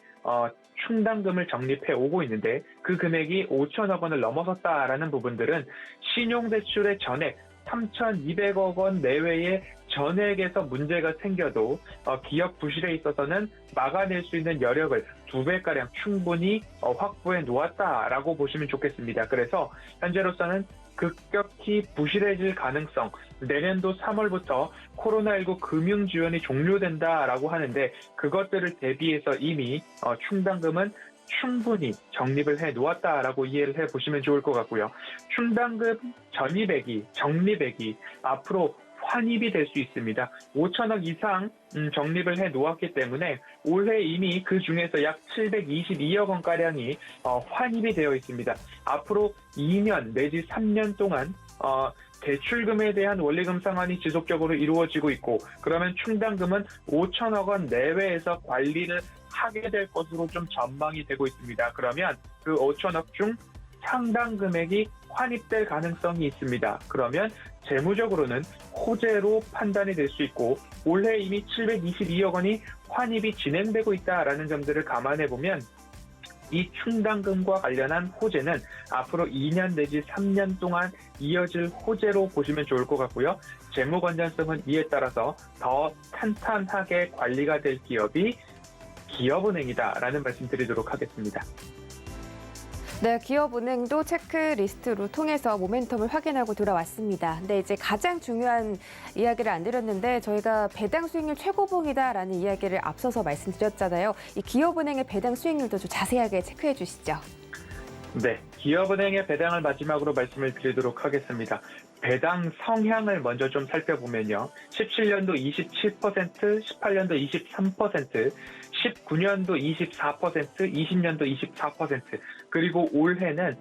충당금을 적립해 오고 있는데, 그 금액이 5천억 원을 넘어섰다라는 부분들은 신용대출의 전액 3,200억 원 내외의 전액에서 문제가 생겨도 기업 부실에 있어서는 막아낼 수 있는 여력을 2배가량 충분히 확보해 놓았다라고 보시면 좋겠습니다. 그래서 현재로서는 급격히 부실해질 가능성, 내년도 3월부터 코로나19 금융 지원이 종료된다라고 하는데, 그것들을 대비해서 이미 충당금은 충분히 적립을 해 놓았다라고 이해를 해 보시면 좋을 것 같고요. 충당금 적립액이 앞으로 환입이 될 수 있습니다. 5천억 이상 적립을 해 놓았기 때문에 올해 이미 그 중에서 약 722억 원가량이 환입이 되어 있습니다. 앞으로 2년 내지 3년 동안 대출금에 대한 원리금 상환이 지속적으로 이루어지고 있고, 그러면 충당금은 5천억 원 내외에서 관리를 하게 될 것으로 좀 전망이 되고 있습니다. 그러면 그 5천억 중 상당 금액이 환입될 가능성이 있습니다. 그러면 재무적으로는 호재로 판단이 될 수 있고, 올해 이미 722억 원이 환입이 진행되고 있다라는 점들을 감안해 보면 이 충당금과 관련한 호재는 앞으로 2년 내지 3년 동안 이어질 호재로 보시면 좋을 것 같고요. 재무 건전성은 이에 따라서 더 탄탄하게 관리가 될 기업이 기업은행이다라는 말씀 드리도록 하겠습니다. 네, 기업은행도 체크리스트로 통해서 모멘텀을 확인하고 돌아왔습니다. 근데 이제 가장 중요한 이야기를 안 드렸는데 저희가 배당 수익률 최고봉이다라는 이야기를 앞서서 말씀드렸잖아요. 이 기업은행의 배당 수익률도 좀 자세하게 체크해 주시죠. 네, 기업은행의 배당을 마지막으로 말씀을 드리도록 하겠습니다. 배당 성향을 먼저 좀 살펴보면요. 17년도 27%, 18년도 23%, 19년도 24%, 20년도 24%, 그리고 올해는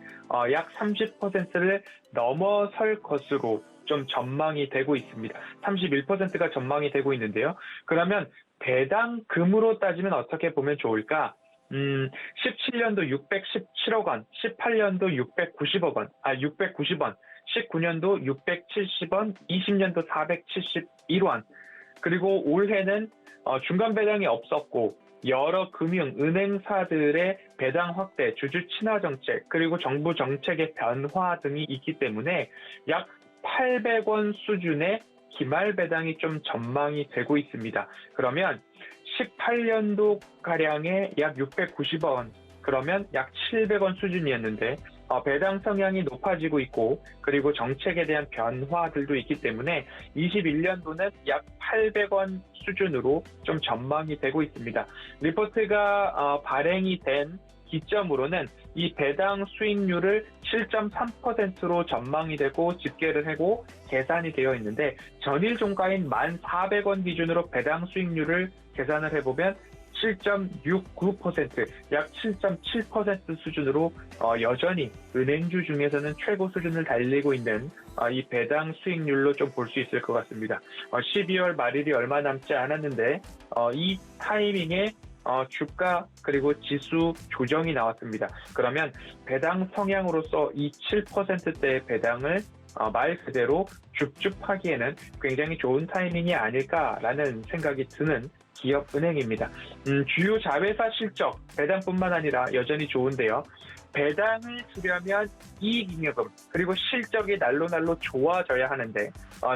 약 30%를 넘어설 것으로 좀 전망이 되고 있습니다. 31%가 전망이 되고 있는데요. 그러면 배당금으로 따지면 어떻게 보면 좋을까? 17년도 617억 원, 18년도 690억 원, 690원, 19년도 670원, 20년도 471원, 그리고 올해는 중간 배당이 없었고 여러 금융, 은행사들의 배당 확대, 주주 친화 정책, 그리고 정부 정책의 변화 등이 있기 때문에 약 800원 수준의 기말 배당이 좀 전망이 되고 있습니다. 그러면 18년도가량의 약 690원, 그러면 약 700원 수준이었는데 배당 성향이 높아지고 있고, 그리고 정책에 대한 변화들도 있기 때문에 21년도는 약 800원 수준으로 좀 전망이 되고 있습니다. 리포트가 발행이 된 기점으로는 이 배당 수익률을 7.3%로 전망이 되고 집계를 하고 계산이 되어 있는데, 전일 종가인 1,400원 기준으로 배당 수익률을 계산을 해보면 7.69%, 약 7.7% 수준으로 여전히 은행주 중에서는 최고 수준을 달리고 있는 이 배당 수익률로 좀 볼 수 있을 것 같습니다. 12월 말일이 얼마 남지 않았는데 이 타이밍에 주가 그리고 지수 조정이 나왔습니다. 그러면 배당 성향으로서 이 7%대의 배당을 말 그대로 줍줍하기에는 굉장히 좋은 타이밍이 아닐까라는 생각이 드는 기업은행입니다. 주요 자회사 실적, 배당뿐만 아니라 여전히 좋은데요. 배당을 주려면 이익잉여금, 그리고 실적이 날로 좋아져야 하는데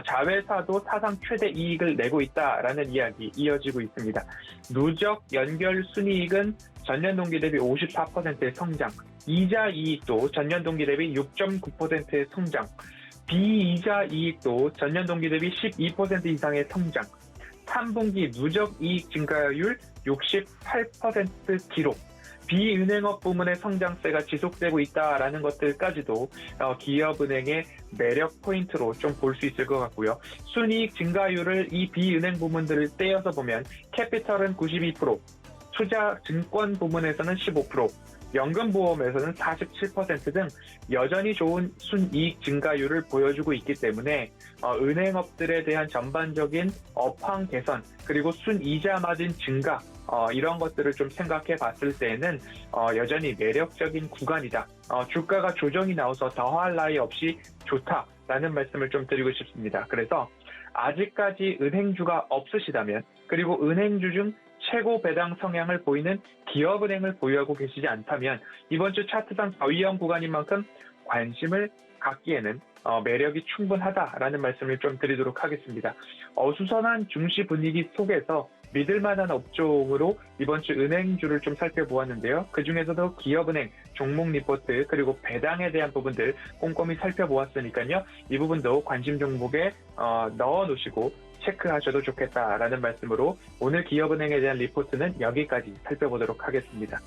자회사도 사상 최대 이익을 내고 있다라는 이야기 이어지고 있습니다. 누적 연결 순이익은 전년 동기 대비 54%의 성장, 이자 이익도 전년 동기 대비 6.9%의 성장, 비이자 이익도 전년 동기 대비 12% 이상의 성장, 3분기 누적 이익 증가율 68% 기록, 비은행업 부문의 성장세가 지속되고 있다라는 것들까지도 기업은행의 매력 포인트로 좀 볼 수 있을 것 같고요. 순이익 증가율을 이 비은행 부문들을 떼어서 보면 캐피털은 92%, 투자 증권 부문에서는 15%, 연금보험에서는 47% 등 여전히 좋은 순이익 증가율을 보여주고 있기 때문에 은행업들에 대한 전반적인 업황 개선, 그리고 순이자 마진 증가, 이런 것들을 좀 생각해 봤을 때에는 여전히 매력적인 구간이다. 주가가 조정이 나와서 더할 나위 없이 좋다라는 말씀을 좀 드리고 싶습니다. 그래서 아직까지 은행주가 없으시다면, 그리고 은행주 중 최고 배당 성향을 보이는 기업은행을 보유하고 계시지 않다면 이번 주 차트상 저위험 구간인 만큼 관심을 갖기에는 매력이 충분하다라는 말씀을 좀 드리도록 하겠습니다. 어수선한 증시 분위기 속에서 믿을 만한 업종으로 이번 주 은행주를 좀 살펴보았는데요. 그중에서도 기업은행, 종목 리포트, 그리고 배당에 대한 부분들 꼼꼼히 살펴보았으니까요. 이 부분도 관심 종목에 넣어놓으시고 체크하셔도 좋겠다라는 말씀으로 오늘 기업은행에 대한 리포트는 여기까지 살펴보도록 하겠습니다.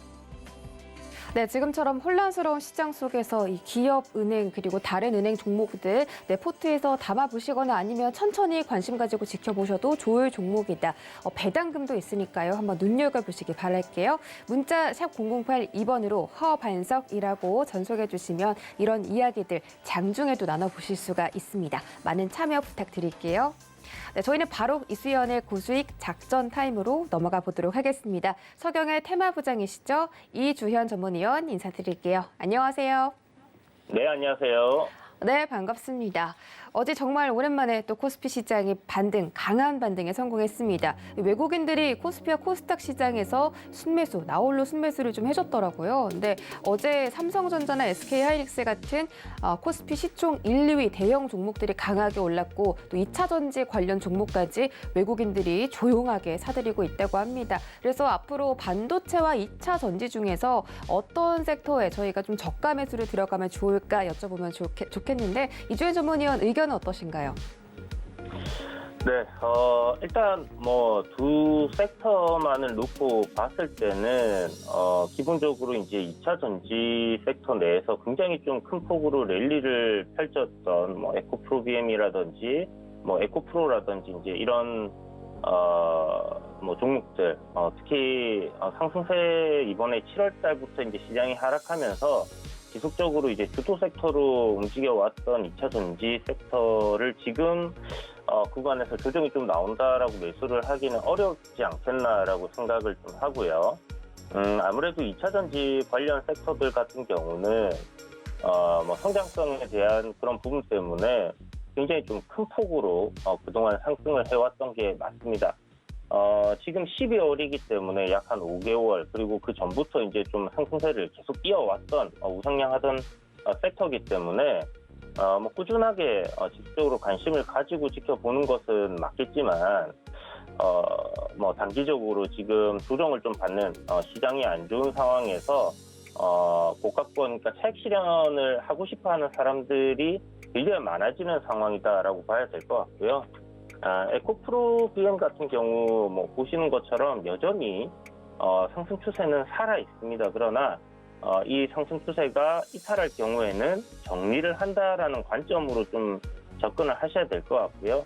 네, 지금처럼 혼란스러운 시장 속에서 이 기업, 은행 그리고 다른 은행 종목들 포트에서 담아보시거나 아니면 천천히 관심 가지고 지켜보셔도 좋을 종목이다. 배당금도 있으니까요. 한번 눈여겨보시기 바랄게요. 문자 샵 0082번으로 허반석이라고 전송해 주시면 이런 이야기들 장중에도 나눠보실 수가 있습니다. 많은 참여 부탁드릴게요. 네, 저희는 바로 이수연의 고수익 작전 타임으로 넘어가 보도록 하겠습니다. 서경의 테마부장이시죠? 이주현 전문위원 인사드릴게요. 안녕하세요. 네, 안녕하세요. 네, 반갑습니다. 어제 정말 오랜만에 또 코스피 시장이 강한 반등에 성공했습니다. 외국인들이 코스피와 코스닥 시장에서 순매수, 나홀로 순매수를 좀 해줬더라고요. 근데 어제 삼성전자나 SK하이닉스 같은 코스피 시총 1, 2위 대형 종목들이 강하게 올랐고 또 2차 전지 관련 종목까지 외국인들이 조용하게 사들이고 있다고 합니다. 그래서 앞으로 반도체와 2차 전지 중에서 어떤 섹터에 저희가 좀 저가 매수를 들어가면 좋을까 여쭤보면 좋겠는데 이주혜 전문위원 의견은 어떠신가요? 네, 일단 두 섹터만을 놓고 봤을 때는 기본적으로 이제 2차 전지 섹터 내에서 굉장히 좀 큰 폭으로 랠리를 펼쳤던 에코프로비엠이라든지 에코프로라든지 이제 이런 종목들, 특히 상승세 이번에 7월 달부터 이제 시장이 하락하면서 지속적으로 이제 주도 섹터로 움직여왔던 2차 전지 섹터를 지금 구간에서 조정이 좀 나온다라고 매수를 하기는 어렵지 않겠나라고 생각을 좀 하고요. 아무래도 2차 전지 관련 섹터들 같은 경우는 성장성에 대한 그런 부분 때문에 굉장히 좀 큰 폭으로 그동안 상승을 해왔던 게 맞습니다. 지금 12월이기 때문에 약 한 5개월 그리고 그 전부터 이제 좀 상승세를 계속 이어왔던 우상향하던 섹터이기 때문에 꾸준하게 지속적으로 관심을 가지고 지켜보는 것은 맞겠지만 단기적으로 지금 조정을 좀 받는 시장이 안 좋은 상황에서 고가권, 그러니까 차익 실현을 하고 싶어하는 사람들이 굉장히 많아지는 상황이다라고 봐야 될 것 같고요. 에코프로 BM 같은 경우 보시는 것처럼 여전히 상승 추세는 살아 있습니다. 그러나 이 상승 추세가 이탈할 경우에는 정리를 한다라는 관점으로 좀 접근을 하셔야 될 것 같고요.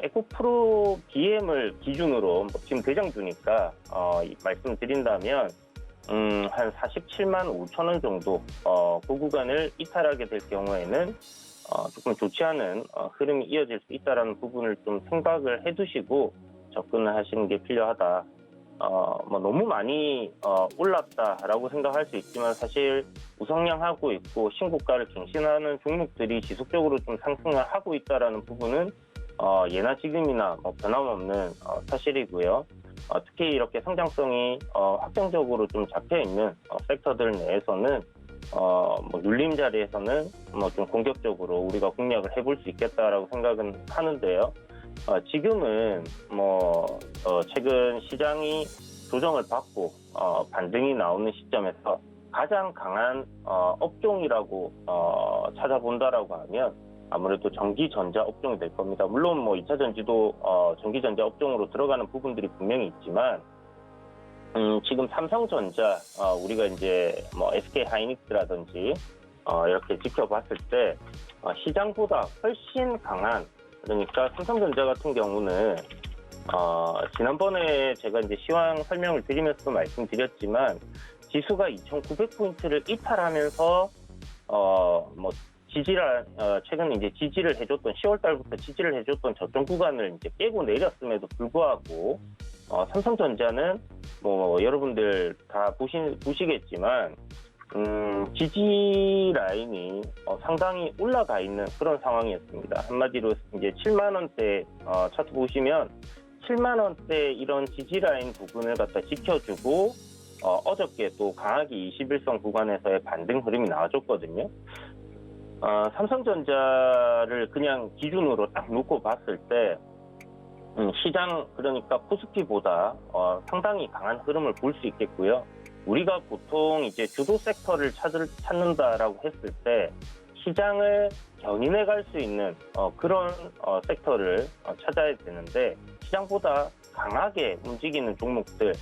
에코프로 BM을 기준으로 지금 대장주니까 말씀드린다면 한 47만 5천 원 정도 그 구간을 이탈하게 될 경우에는 조금 좋지 않은 흐름이 이어질 수 있다는 부분을 좀 생각을 해두시고 접근을 하시는 게 필요하다. 너무 많이 올랐다라고 생각할 수 있지만 사실 우상향하고 있고 신고가를 갱신하는 종목들이 지속적으로 좀 상승을 하고 있다라는 부분은 예나 지금이나 변함없는 사실이고요. 특히 이렇게 성장성이 확정적으로 좀 잡혀 있는 섹터들 내에서는 눌림 자리에서는 좀 공격적으로 우리가 공략을 해볼 수 있겠다라고 생각은 하는데요. 지금은 최근 시장이 조정을 받고 반등이 나오는 시점에서 가장 강한 업종이라고 찾아본다라고 하면 아무래도 전기전자 업종이 될 겁니다. 물론 2차 전지도 전기전자 업종으로 들어가는 부분들이 분명히 있지만 지금 삼성전자 우리가 이제 SK하이닉스라든지 이렇게 지켜봤을 때 시장보다 훨씬 강한, 그러니까 삼성전자 같은 경우는 지난번에 제가 이제 시황 설명을 드리면서도 말씀드렸지만 지수가 2,900포인트를 이탈하면서 최근 이제 지지를 해줬던 10월 달부터 지지를 해줬던 저점 구간을 이제 깨고 내렸음에도 불구하고 삼성전자는 여러분들 다 보시겠지만 지지 라인이 상당히 올라가 있는 그런 상황이었습니다. 한마디로 이제 7만 원대 차트 보시면 7만 원대 이런 지지 라인 부분을 갖다 지켜주고 어저께 또 강하게 21선 구간에서의 반등 흐름이 나와줬거든요. 삼성전자를 그냥 기준으로 딱 놓고 봤을 때 시장, 그러니까 코스피보다 상당히 강한 흐름을 볼 수 있겠고요. 우리가 보통 이제 주도 섹터를 찾는다라고 했을 때 시장을 견인해 갈 수 있는 그런 섹터를 찾아야 되는데 시장보다 강하게 움직이는 종목들,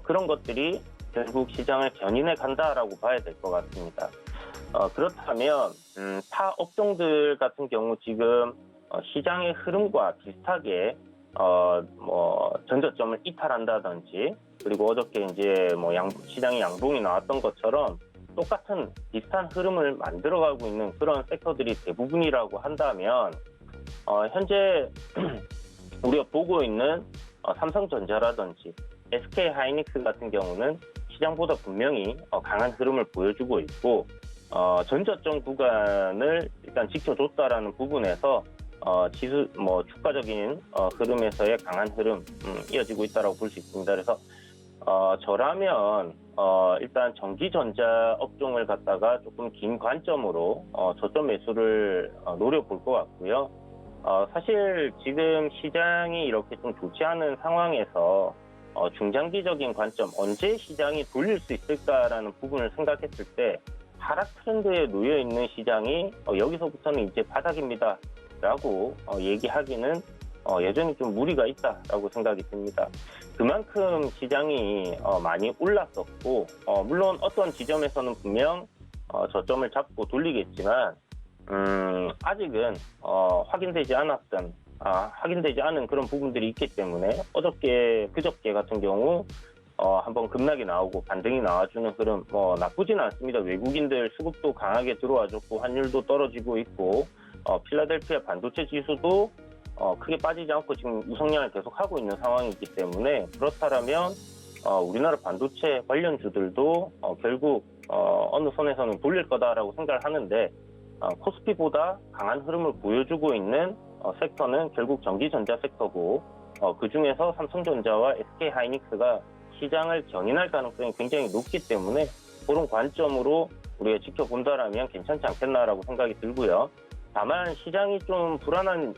그런 것들이 결국 시장을 견인해 간다라고 봐야 될 것 같습니다. 그렇다면 타 업종들 같은 경우 지금 시장의 흐름과 비슷하게 전저점을 이탈한다든지, 그리고 어저께 이제 시장의 양봉이 나왔던 것처럼 똑같은 비슷한 흐름을 만들어가고 있는 그런 섹터들이 대부분이라고 한다면, 현재 우리가 보고 있는 삼성전자라든지 SK하이닉스 같은 경우는 시장보다 분명히 강한 흐름을 보여주고 있고, 전저점 구간을 일단 지켜줬다라는 부분에서 지수 주가적인 흐름에서의 강한 흐름 이어지고 있다라고 볼 수 있습니다. 그래서 저라면 일단 전기전자 업종을 갖다가 조금 긴 관점으로 저점 매수를 노려볼 것 같고요. 사실 지금 시장이 이렇게 좀 좋지 않은 상황에서 중장기적인 관점, 언제 시장이 돌릴 수 있을까라는 부분을 생각했을 때 하락 트렌드에 놓여 있는 시장이 여기서부터는 이제 바닥입니다 라고 얘기하기는 여전히 좀 무리가 있다라고 생각이 듭니다. 그만큼 시장이 많이 올랐었고, 물론 어떤 지점에서는 분명 저점을 잡고 돌리겠지만 아직은 확인되지 않은 그런 부분들이 있기 때문에 그저께 같은 경우 한번 급락이 나오고 반등이 나와주는 흐름 나쁘지는 않습니다. 외국인들 수급도 강하게 들어와줬고 환율도 떨어지고 있고 필라델피아 반도체 지수도 크게 빠지지 않고 지금 우상향을 계속하고 있는 상황이기 때문에, 그렇다면 우리나라 반도체 관련주들도 결국 어느 선에서는 돌릴 거다라고 생각을 하는데, 코스피보다 강한 흐름을 보여주고 있는 섹터는 결국 전기전자 섹터고, 그중에서 삼성전자와 SK하이닉스가 시장을 견인할 가능성이 굉장히 높기 때문에 그런 관점으로 우리가 지켜본다라면 괜찮지 않겠나라고 생각이 들고요. 다만 시장이 좀 불안한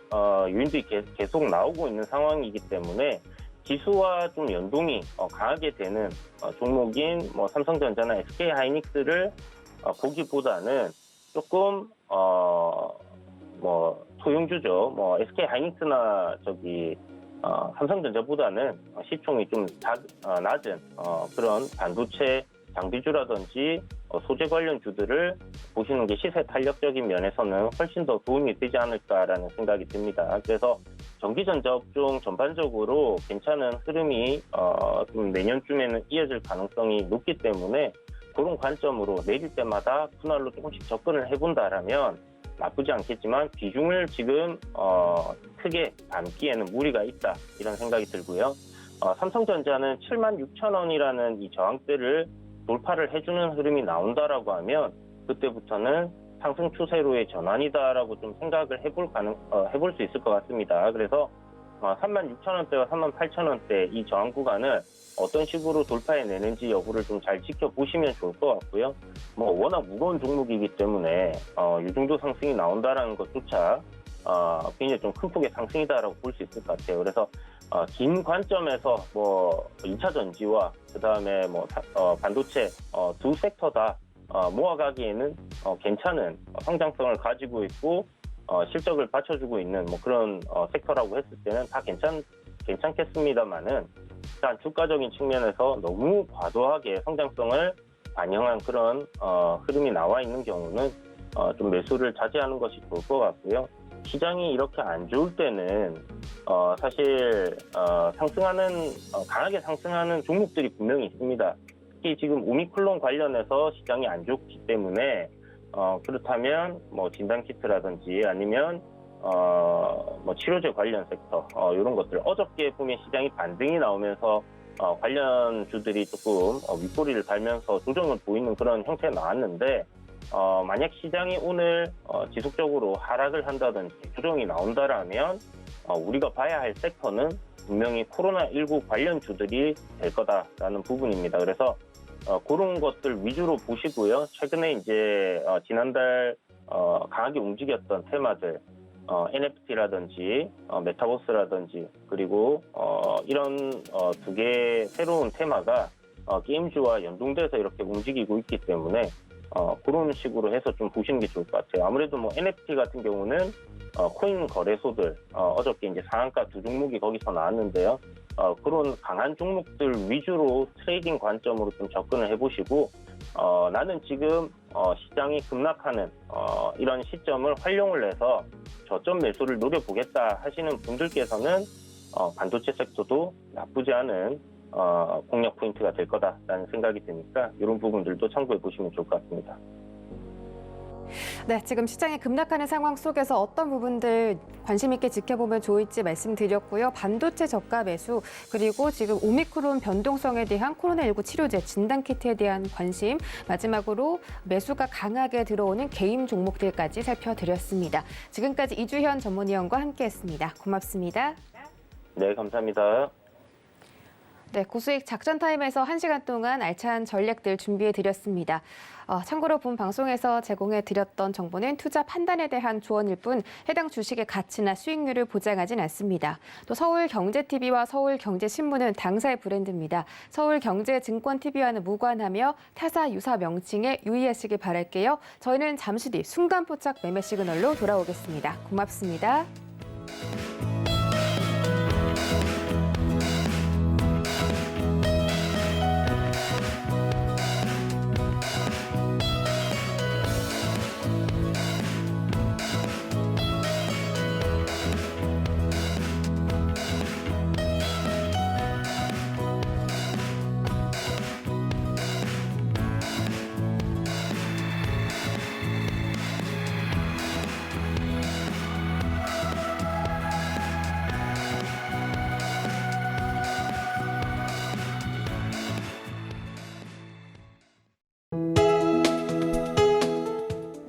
요인들이 계속 나오고 있는 상황이기 때문에 지수와 좀 연동이 강하게 되는 종목인 삼성전자나 SK하이닉스를 보기보다는 조금 소형주죠. SK하이닉스나 삼성전자보다는 시총이 좀 낮은 그런 반도체 장비주라든지 소재 관련주들을 보시는 게 시세 탄력적인 면에서는 훨씬 더 도움이 되지 않을까라는 생각이 듭니다. 그래서 전기전자 업종 전반적으로 괜찮은 흐름이 좀 내년쯤에는 이어질 가능성이 높기 때문에 그런 관점으로 내릴 때마다 분할로 조금씩 접근을 해본다라면 나쁘지 않겠지만 비중을 지금 크게 담기에는 무리가 있다, 이런 생각이 들고요. 삼성전자는 76,000원이라는 이 저항대를 돌파를 해주는 흐름이 나온다라고 하면 그때부터는 상승 추세로의 전환이다라고 좀 생각을 해볼 수 있을 것 같습니다. 그래서 36,000원대와 38,000원대 이 저항 구간을 어떤 식으로 돌파해내는지 여부를 좀 잘 지켜보시면 좋을 것 같고요. 워낙 무거운 종목이기 때문에 이 정도 상승이 나온다라는 것조차 굉장히 좀 큰 폭의 상승이다라고 볼 수 있을 것 같아요. 그래서 긴 관점에서 2차 전지와 그다음에 반도체 두 섹터 다 모아가기에는 괜찮은 성장성을 가지고 있고 실적을 받쳐주고 있는 그런 섹터라고 했을 때는 다 괜찮겠습니다만은 일단 주가적인 측면에서 너무 과도하게 성장성을 반영한 그런 흐름이 나와 있는 경우는 좀 매수를 자제하는 것이 좋을 것 같고요. 시장이 이렇게 안 좋을 때는 사실 강하게 상승하는 종목들이 분명히 있습니다. 특히 지금 오미크론 관련해서 시장이 안 좋기 때문에 그렇다면 진단키트라든지 아니면 치료제 관련 섹터 이런 것들, 어저께 보면 시장이 반등이 나오면서 관련주들이 조금 윗꼬리를 달면서 조정을 보이는 그런 형태가 나왔는데, 만약 시장이 오늘 지속적으로 하락을 한다든지 조정이 나온다라면 우리가 봐야 할 섹터는 분명히 코로나19 관련주들이 될 거다라는 부분입니다. 그래서 그런 것들 위주로 보시고요. 최근에 이제 지난달 강하게 움직였던 테마들, NFT라든지 메타버스라든지 그리고 이런 두 개의 새로운 테마가 게임주와 연동돼서 이렇게 움직이고 있기 때문에 그런 식으로 해서 좀 보시는 게 좋을 것 같아요. 아무래도 뭐 NFT 같은 경우는 코인 거래소들 어저께 이제 상한가 두 종목이 거기서 나왔는데요. 그런 강한 종목들 위주로 트레이딩 관점으로 좀 접근을 해보시고 나는 지금 시장이 급락하는 이런 시점을 활용을 해서 저점 매수를 노려보겠다 하시는 분들께서는 반도체 섹터도 나쁘지 않은 공략 포인트가 될 거다라는 생각이 드니까 이런 부분들도 참고해 보시면 좋을 것 같습니다. 네, 지금 시장이 급락하는 상황 속에서 어떤 부분들 관심 있게 지켜보면 좋을지 말씀드렸고요. 반도체 저가 매수, 그리고 지금 오미크론 변동성에 대한 코로나19 치료제, 진단키트에 대한 관심, 마지막으로 매수가 강하게 들어오는 개인 종목들까지 살펴드렸습니다. 지금까지 이주현 전문위원과 함께했습니다. 고맙습니다. 네, 감사합니다. 네, 고수익 작전 타임에서 1시간 동안 알찬 전략들 준비해드렸습니다. 참고로 본 방송에서 제공해드렸던 정보는 투자 판단에 대한 조언일 뿐 해당 주식의 가치나 수익률을 보장하진 않습니다. 또 서울경제TV와 서울경제신문은 당사의 브랜드입니다. 서울경제증권TV와는 무관하며 타사 유사 명칭에 유의하시길 바랄게요. 저희는 잠시 뒤 순간포착 매매 시그널로 돌아오겠습니다. 고맙습니다.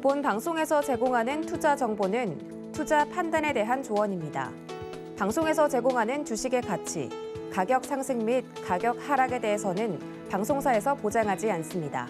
본 방송에서 제공하는 투자 정보는 투자 판단에 대한 조언입니다. 방송에서 제공하는 주식의 가치, 가격 상승 및 가격 하락에 대해서는 방송사에서 보장하지 않습니다.